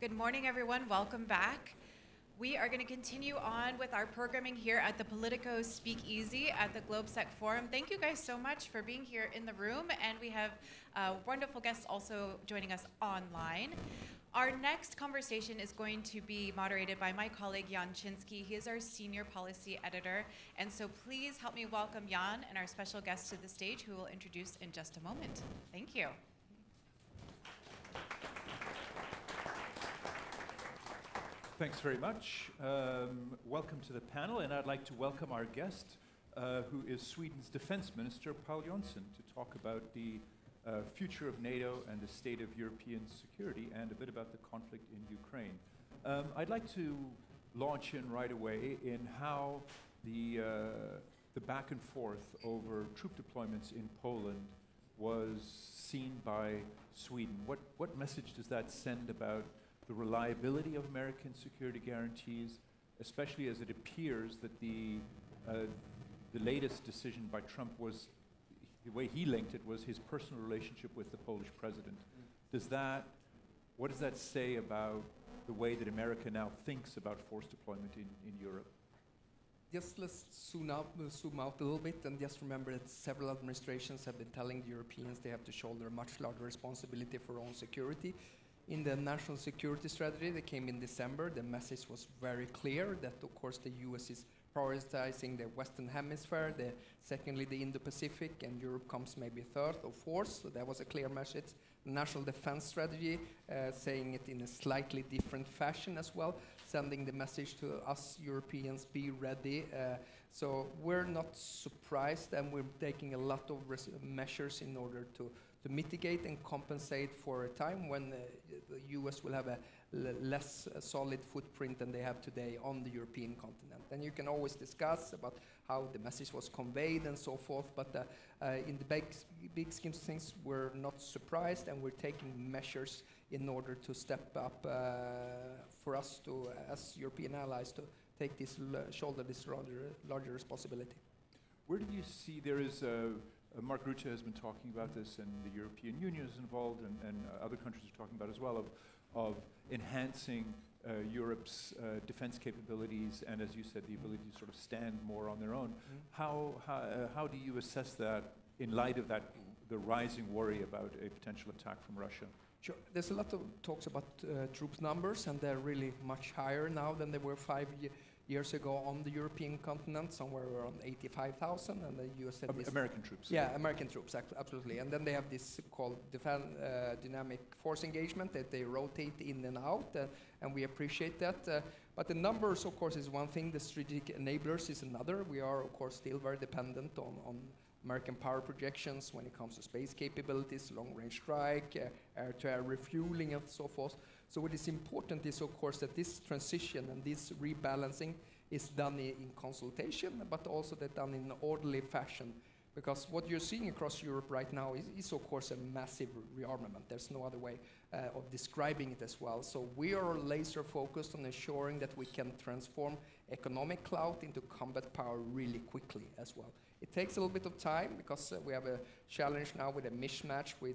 Good morning, everyone. Welcome back. We are going to continue on with our programming here at the POLITICO Speakeasy at the GlobeSec Forum. Thank you guys so much for being here in the room, and we have wonderful guests also joining us online. Our next conversation is going to be moderated by my colleague Jan Chinsky. He is our senior policy editor, and so please help me welcome Jan and our special guest to the stage, who we'll introduce in just a moment. Thank you. Thanks very much. Welcome to the panel, and I'd like to welcome our guest, who is Sweden's Defense Minister, Jonson, to talk about the future of NATO and the state of European security and a bit about the conflict in Ukraine. I'd like to launch in right away in how the back and forth over troop deployments in Poland was seen by Sweden. What message does that send about the reliability of American security guarantees, especially as it appears that the latest decision by Trump was, the way he linked it was his personal relationship with the Polish president. What does that say about the way that America now thinks about force deployment in Europe? Just let's zoom out a little bit and just remember that several administrations have been telling the Europeans they have to shoulder a much larger responsibility for own security. In the national security strategy that came in December, the message was very clear that, of course, the US is prioritizing the Western Hemisphere, secondly the Indo-Pacific, and Europe comes maybe third or fourth, so that was a clear message. The national defense strategy, saying it in a slightly different fashion as well, sending the message to us Europeans, be ready. So we're not surprised, and we're taking a lot of measures in order to mitigate and compensate for a time when the US will have a less solid footprint than they have today on the European continent. And you can always discuss about how the message was conveyed and so forth, but in the big schemes of things, we're not surprised, and we're taking measures in order to step up for us to, as European allies, to take this shoulder this larger responsibility. Where do you see there is Mark Rutte has been talking about this, and the European Union is involved, and other countries are talking about as well, of enhancing Europe's defense capabilities, and as you said, the ability to sort of stand more on their own. How do you assess that in light of that, the rising worry about a potential attack from Russia? Sure. There's a lot of talks about troops numbers, and they're really much higher now than they were 5 years ago on the European continent, somewhere around 85,000, and the US said this. American troops. Yeah, American troops, absolutely. And then they have this called dynamic force engagement that they rotate in and out, and we appreciate that. But the numbers, of course, is one thing. The strategic enablers is another. We are, of course, still very dependent on American power projections when it comes to space capabilities, long-range strike, air-to-air refueling, and so forth. So what is important is, of course, that this transition and this rebalancing is done in consultation, but also that done in an orderly fashion. Because what you're seeing across Europe right now is of course, a massive rearmament. There's no other way of describing it as well. So we are laser focused on ensuring that we can transform economic clout into combat power really quickly as well. It takes a little bit of time because we have a challenge now with a mismatch with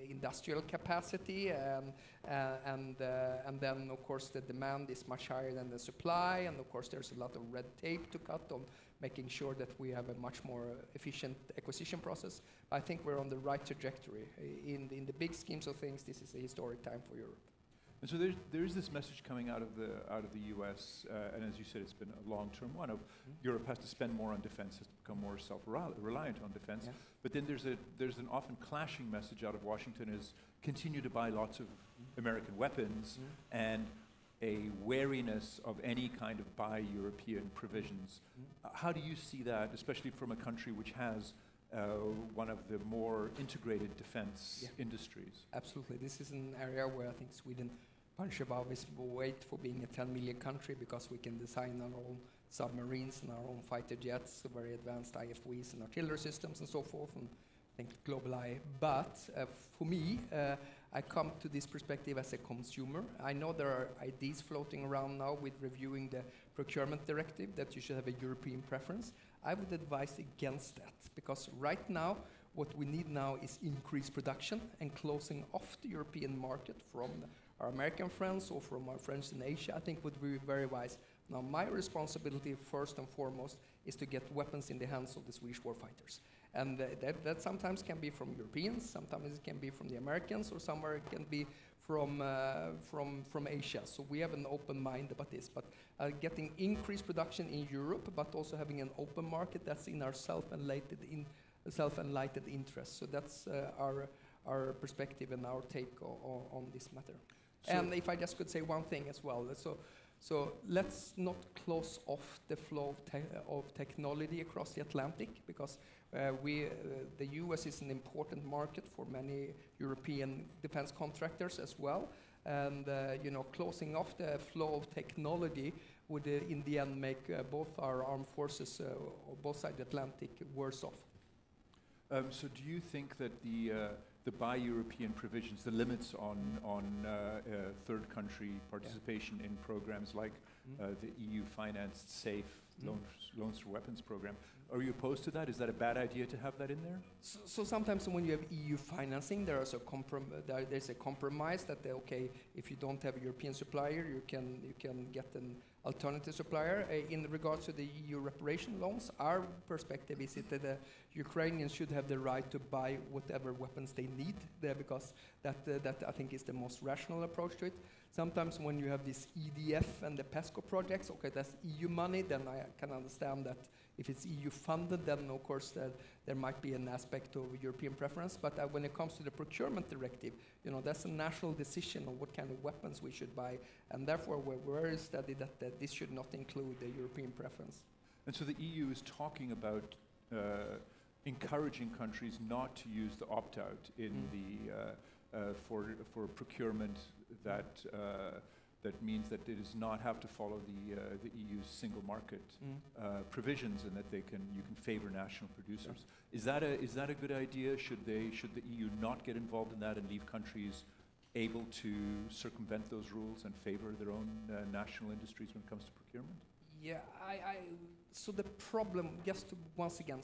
industrial capacity, and then of course the demand is much higher than the supply, and of course there's a lot of red tape to cut on making sure that we have a much more efficient acquisition process. I think we're on the right trajectory. In the big schemes of things, this is a historic time for Europe. And so there's this message coming out of the U.S., and as you said, it's been a long-term one of Europe has to spend more on defense, has to become more self-reliant on defense. Yeah. But then there's an often clashing message out of Washington is continue to buy lots of American weapons and a wariness of any kind of buy European provisions. How do you see that, especially from a country which has one of the more integrated defense industries? Absolutely. This is an area where I think Sweden punch above its weight for being a 10 million country, because we can design our own submarines and our own fighter jets, very advanced IFVs and artillery systems and so forth, and I think global eye. But for me, I come to this perspective as a consumer. I know there are ideas floating around now with reviewing the procurement directive that you should have a European preference. I would advise against that, because right now what we need now is increased production and closing off the European market from our American friends or from our friends in Asia, I think would be very wise. Now, my responsibility first and foremost is to get weapons in the hands of the Swedish warfighters. And that sometimes can be from Europeans, sometimes it can be from the Americans, or somewhere it can be from Asia. So we have an open mind about this. But getting increased production in Europe, but also having an open market, that's in our self-enlightened interest. So that's our perspective and our take on this matter. So and if I just could say one thing as well. So let's not close off the flow of technology across the Atlantic, because the US is an important market for many European defense contractors as well. And closing off the flow of technology would in the end make both our armed forces on both sides of the Atlantic worse off. So do you think that the Buy European provisions, the limits on third country participation in programs like the EU-financed SAFE loans for weapons program, are you opposed to that? Is that a bad idea to have that in there? So sometimes when you have EU financing, there's a compromise that okay, if you don't have a European supplier, you can get an alternative supplier. In regards to the EU reparation loans, our perspective is that the Ukrainians should have the right to buy whatever weapons they need there, because that I think is the most rational approach to it. Sometimes when you have this EDF and the PESCO projects, okay, that's EU money, then I can understand that if it's EU funded, then of course there might be an aspect of European preference. But when it comes to the procurement directive, that's a national decision on what kind of weapons we should buy, and therefore we're very steady that this should not include the European preference. And so the EU is talking about encouraging countries not to use the opt-out in for procurement that means that it does not have to follow the EU's single market provisions, and that you can favor national producers. Is that a good idea? Should the EU not get involved in that and leave countries able to circumvent those rules and favor their own national industries when it comes to procurement? Yeah, so the problem, once again,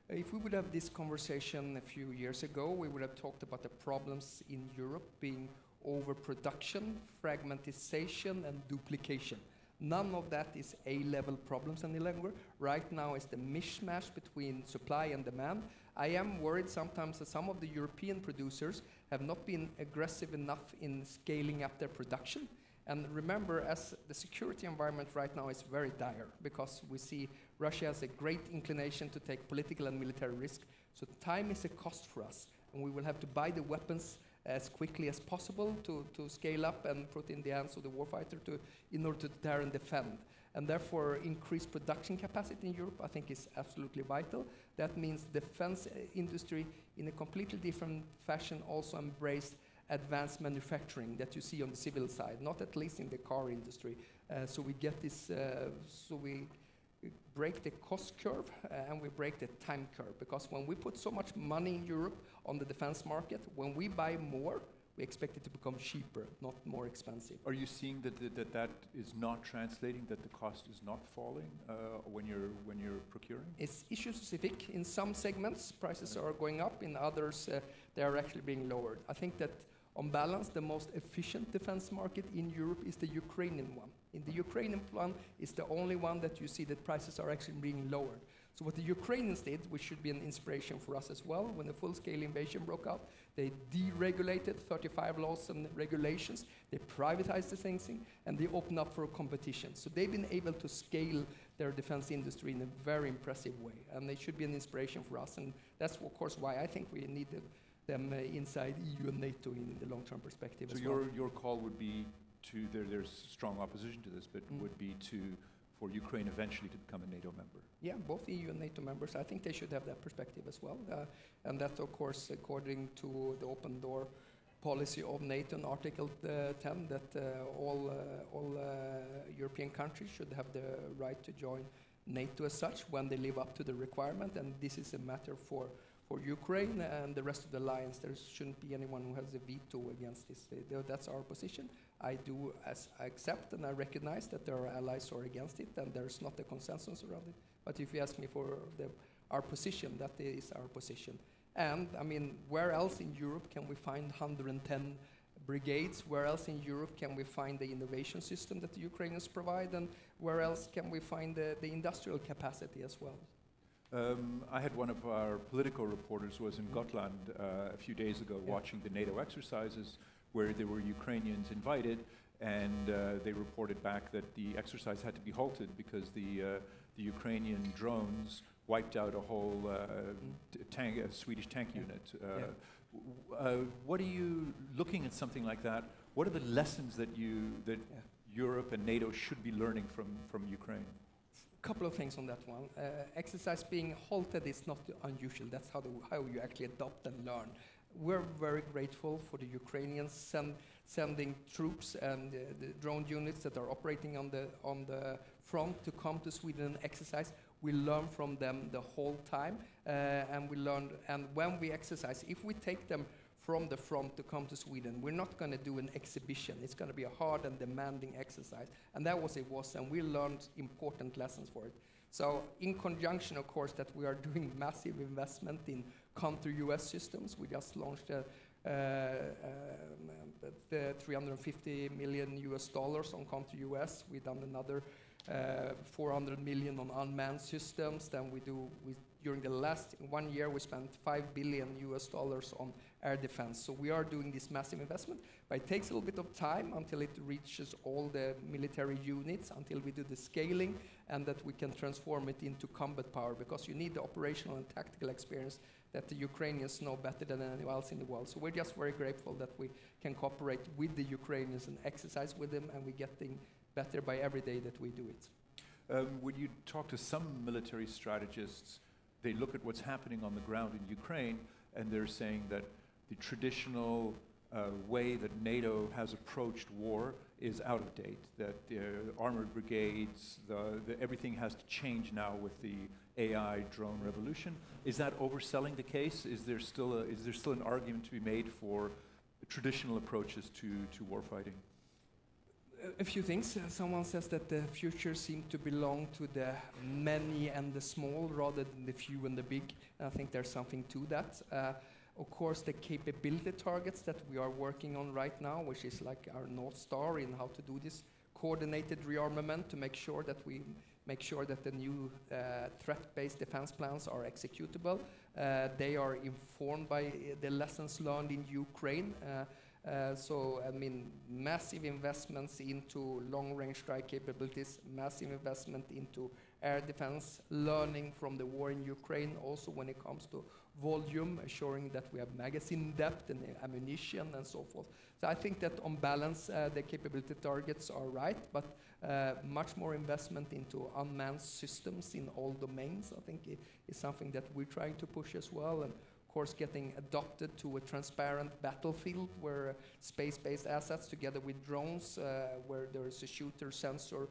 if we would have this conversation a few years ago, we would have talked about the problems in Europe being overproduction, fragmentization, and duplication. None of that is A-level problems any longer. Right now it's the mishmash between supply and demand. I am worried sometimes that some of the European producers have not been aggressive enough in scaling up their production. And remember, as the security environment right now is very dire, because we see Russia has a great inclination to take political and military risk. So time is a cost for us, and we will have to buy the weapons as quickly as possible to scale up and put in the hands of the warfighter in order to deter and defend. And therefore, increased production capacity in Europe, I think, is absolutely vital. That means defense industry, in a completely different fashion, also embraced advanced manufacturing that you see on the civil side, not at least in the car industry. So we get this, so we break the cost curve and we break the time curve, because when we put so much money in Europe on the defense market, when we buy more, we expect it to become cheaper, not more expensive. Are you seeing that is not translating, that the cost is not falling when you're procuring? It's issue specific. In some segments, prices are going up. In others, they are actually being lowered. I think that on balance, the most efficient defense market in Europe is the Ukrainian one. In the Ukrainian one, it's the only one that you see that prices are actually being lowered. So what the Ukrainians did, which should be an inspiration for us as well, when the full-scale invasion broke out, they deregulated 35 laws and regulations, they privatized the thing, and they opened up for a competition. So they've been able to scale their defense industry in a very impressive way, and they should be an inspiration for us. And that's, of course, why I think we need them inside EU and NATO in the long-term perspective as well. So your call would be to, there's strong opposition to this, but would be for Ukraine eventually to become a NATO member? Yeah, both EU and NATO members. I think they should have that perspective as well. And that, of course, according to the open door policy of NATO in Article 10, that all European countries should have the right to join NATO as such when they live up to the requirement. And this is a matter for Ukraine and the rest of the alliance. There shouldn't be anyone who has a veto against this. That's our position. I accept and I recognize that there are allies who are against it, and there's not a consensus around it. But if you ask me for our position, that is our position. And I mean, where else in Europe can we find 110 brigades? Where else in Europe can we find the innovation system that the Ukrainians provide? And where else can we find the industrial capacity as well? I had one of our Politico reporters was in Gotland a few days ago watching the NATO exercises where there were Ukrainians invited, and they reported back that the exercise had to be halted because the Ukrainian drones wiped out a whole Swedish tank unit. What are you, looking at something like that, what are the lessons that Europe and NATO should be learning from Ukraine? Couple of things on that one. Exercise being halted is not unusual. That's how you actually adopt and learn. We're very grateful for the Ukrainians sending troops and the drone units that are operating on the front to come to Sweden and exercise. We learn from them the whole time, and when we exercise, if we take them from the front to come to Sweden, we're not going to do an exhibition. It's going to be a hard and demanding exercise, and that was it was, and we learned important lessons for it. So in conjunction, of course, that we are doing massive investment in counter-US systems. We just launched the $350 million on counter-US. We've done another 400 million on unmanned systems. Then during the last 1 year, we spent $5 billion on air defense. So we are doing this massive investment, but it takes a little bit of time until it reaches all the military units, until we do the scaling, and that we can transform it into combat power, because you need the operational and tactical experience that the Ukrainians know better than anyone else in the world. So we're just very grateful that we can cooperate with the Ukrainians and exercise with them, and we're getting better by every day that we do it. When you talk to some military strategists, they look at what's happening on the ground in Ukraine, and they're saying that the traditional way that NATO has approached war is out of date, that the armored brigades, everything has to change now with the AI drone revolution. Is that overselling the case? Is there still an argument to be made for traditional approaches to warfighting? A few things. Someone says that the future seems to belong to the many and the small rather than the few and the big. And I think there's something to that. Of course, the capability targets that we are working on right now, which is like our North Star in how to do this coordinated rearmament to make sure that the new threat-based defense plans are executable. They are informed by the lessons learned in Ukraine. So, I mean, massive investments into long-range strike capabilities, massive investment into air defense, learning from the war in Ukraine, also when it comes to volume, assuring that we have magazine depth and ammunition and so forth. So I think that on balance, the capability targets are right, but much more investment into unmanned systems in all domains, I think is something that we're trying to push as well. And of course, getting adopted to a transparent battlefield where space-based assets together with drones, where there is a shooter sensor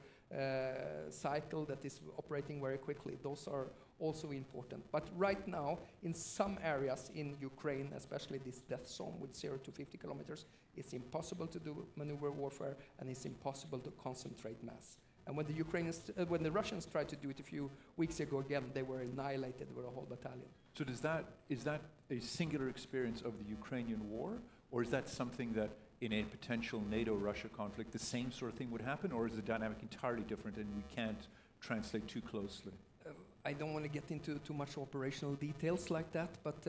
cycle that is operating very quickly. Those are also important. But right now, in some areas in Ukraine, especially this death zone with 0 to 50 kilometers, it's impossible to do maneuver warfare, and it's impossible to concentrate mass. And when the Russians tried to do it a few weeks ago, again, they were annihilated with a whole battalion. So is that a singular experience of the Ukrainian war, or is that something that in a potential NATO-Russia conflict, the same sort of thing would happen, or is the dynamic entirely different and we can't translate too closely? I don't want to get into too much operational details like that, but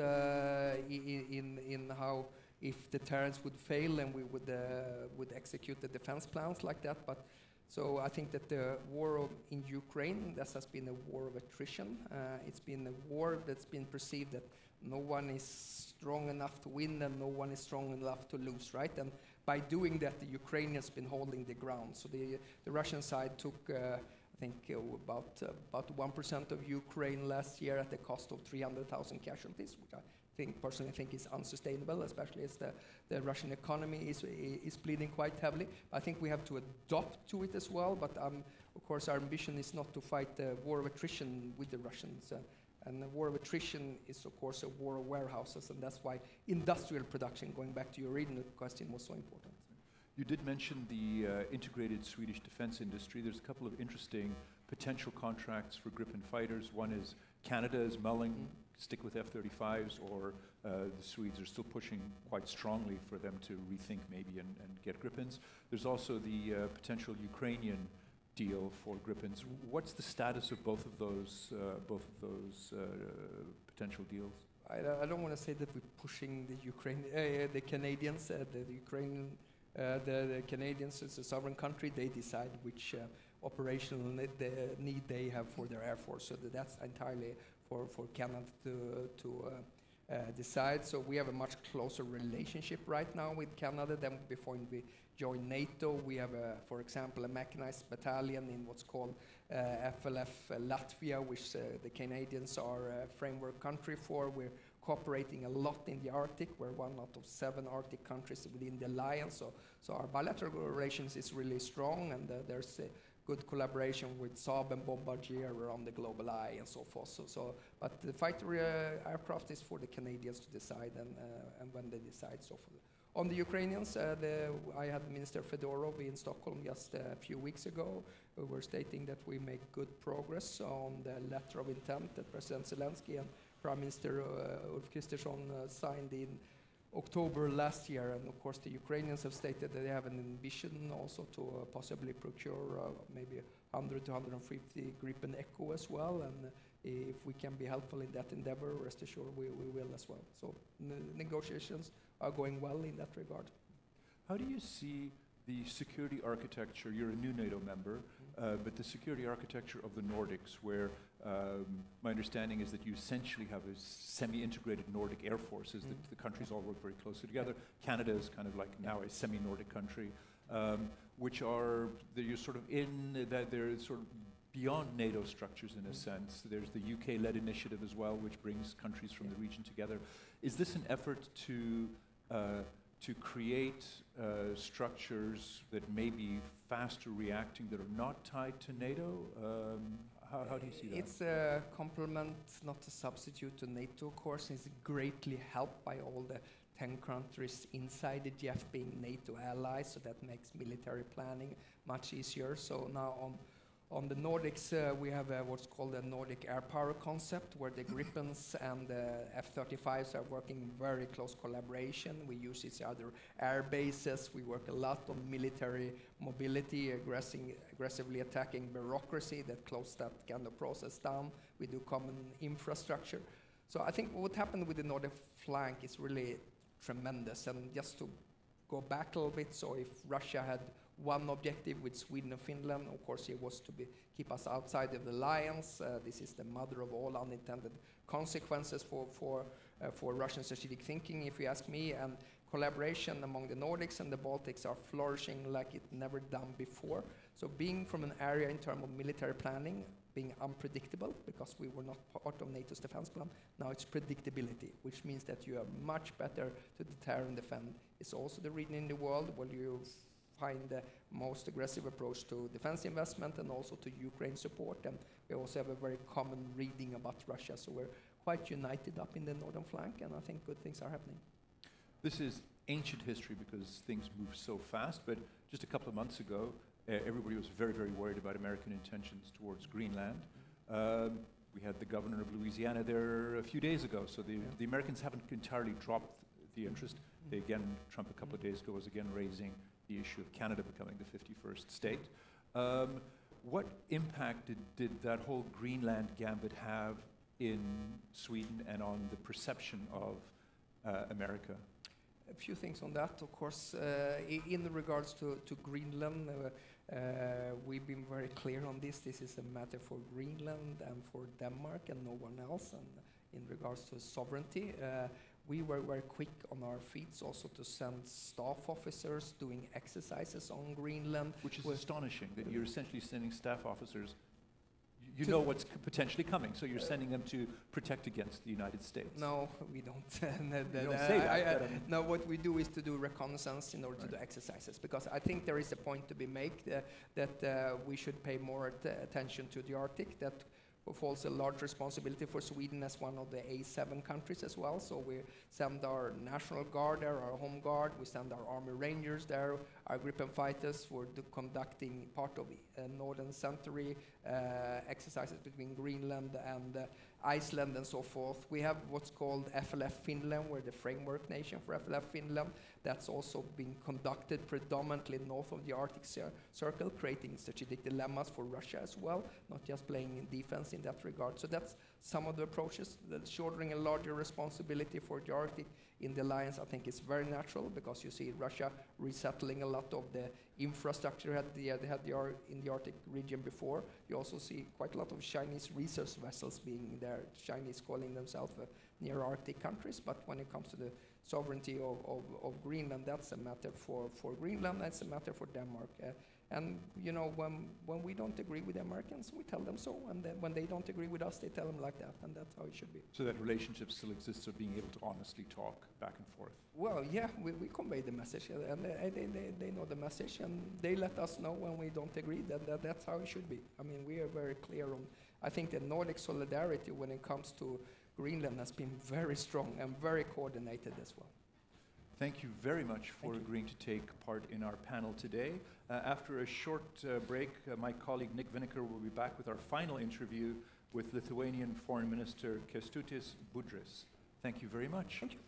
in how if the deterrence would fail and we would execute the defense plans like that. But so I think that the war in Ukraine, this has been a war of attrition. It's been a war that's been perceived that no one is strong enough to win and no one is strong enough to lose, right? And by doing that, the Ukrainians been holding the ground. So the Russian side took, I think, about 1% of Ukraine last year at the cost of 300,000 casualties, which I personally think is unsustainable, especially as the Russian economy is bleeding quite heavily. I think we have to adapt to it as well, but of course our ambition is not to fight the war of attrition with the Russians. And the war of attrition is, of course, a war of warehouses, and that's why industrial production, going back to your original question, was so important. You did mention the integrated Swedish defense industry. There's a couple of interesting potential contracts for Gripen fighters. One is Canada is mulling stick with F-35s, or the Swedes are still pushing quite strongly for them to rethink maybe and get Gripens. There's also the potential Ukrainian deal for Gripens. What's the status of both of those potential deals? I don't want to say that we're pushing the Canadians. The Canadians, as a sovereign country, they decide which operational need they have for their air force. So that's entirely for Canada to decide. So we have a much closer relationship right now with Canada than before we joined NATO. We have, for example, a mechanized battalion in what's called FLF Latvia, which the Canadians are a framework country for. We're cooperating a lot in the Arctic. We're one out of 7 Arctic countries within the alliance. So our bilateral relations is really strong, and there's a good collaboration with Saab and Bombardier around the global eye and so forth. But the fighter aircraft is for the Canadians to decide, and when they decide, so forth. On the Ukrainians, I had Minister Fedorov in Stockholm just a few weeks ago. We were stating that we make good progress on the letter of intent that President Zelensky and Prime Minister Ulf Kristersson signed in October last year. And of course, the Ukrainians have stated that they have an ambition also to possibly procure maybe 100 to 150 Gripen Echo as well. And if we can be helpful in that endeavor, rest assured we will as well. So negotiations are going well in that regard. How do you see the security architecture? You're a new NATO member, but the security architecture of the Nordics, where my understanding is that you essentially have a semi-integrated Nordic air force, as the countries all work very closely together. Canada is kind of like now a semi-Nordic country, which are, you're sort of in, that they're sort of beyond NATO structures in a sense. There's the UK-led initiative as well, which brings countries from the region together. Is this an effort to create structures that may be faster reacting, that are not tied to NATO? How do you see that? It's a complement, not a substitute to NATO, of course. It's greatly helped by all the 10 countries inside the GF being NATO allies, so that makes military planning much easier. So now on the Nordics, we have what's called a Nordic air power concept, where the Gripens and the F-35s are working in very close collaboration. We use each other air bases. We work a lot on military mobility, aggressively attacking bureaucracy that close that kind of process down. We do common infrastructure. So I think what happened with the Nordic flank is really tremendous. And just to go back a little bit, so if Russia had one objective with Sweden and Finland, of course, it was to keep us outside of the alliance. This is the mother of all unintended consequences for Russian strategic thinking, if you ask me. And collaboration among the Nordics and the Baltics are flourishing like it never done before. So being from an area in terms of military planning, being unpredictable, because we were not part of NATO's defense plan, now it's predictability, which means that you are much better to deter and defend. It's also the region in the world where you find the most aggressive approach to defense investment and also to Ukraine support. And we also have a very common reading about Russia. So we're quite united up in the northern flank, and I think good things are happening. This is ancient history because things move so fast, but just a couple of months ago, everybody was very, very worried about American intentions towards Greenland. We had the governor of Louisiana there a few days ago, so the Americans haven't entirely dropped the interest. They again, Trump a couple of days ago was again raising the issue of Canada becoming the 51st state. What impact did that whole Greenland gambit have in Sweden and on the perception of America? A few things on that, of course. In regards to Greenland, we've been very clear on this. This is a matter for Greenland and for Denmark and no one else. And in regards to sovereignty, we were very quick on our feet also to send staff officers doing exercises on Greenland. Which is astonishing, that you're essentially sending staff officers. You know what's potentially coming, so you're sending them to protect against the United States. No, we don't. You don't say that. No, what we do is to do reconnaissance in order to do exercises, because I think there is a point to be made that we should pay more attention to the Arctic, that falls a large responsibility for Sweden as one of the A7 countries as well. So we send our National Guard there, our Home Guard, we send our Army Rangers there, our Gripen fighters were conducting part of Northern Century exercises between Greenland and Iceland and so forth. We have what's called FLF Finland, we're the framework nation for FLF Finland. That's also been conducted predominantly north of the Arctic Circle, creating strategic dilemmas for Russia as well, not just playing in defense in that regard. So that's some of the approaches. Shouldering a larger responsibility for the Arctic in the alliance, I think is very natural, because you see Russia resettling a lot of the infrastructure they had in the Arctic region before. You also see quite a lot of Chinese research vessels being there, Chinese calling themselves near Arctic countries, but when it comes to the sovereignty of Greenland, that's a matter for Greenland, that's a matter for Denmark. And you know, when we don't agree with the Americans, we tell them so, and then when they don't agree with us, they tell them like that, and that's how it should be. So that relationship still exists of being able to honestly talk back and forth? Well, yeah, we convey the message, and they know the message, and they let us know when we don't agree, that's how it should be. I mean, we are very clear on, I think the Nordic solidarity when it comes to Greenland has been very strong and very coordinated as well. Thank you very much for agreeing to take part in our panel today. After a short break, my colleague Nick Vineker will be back with our final interview with Lithuanian Foreign Minister Kęstutis Budrys. Thank you very much. Thank you.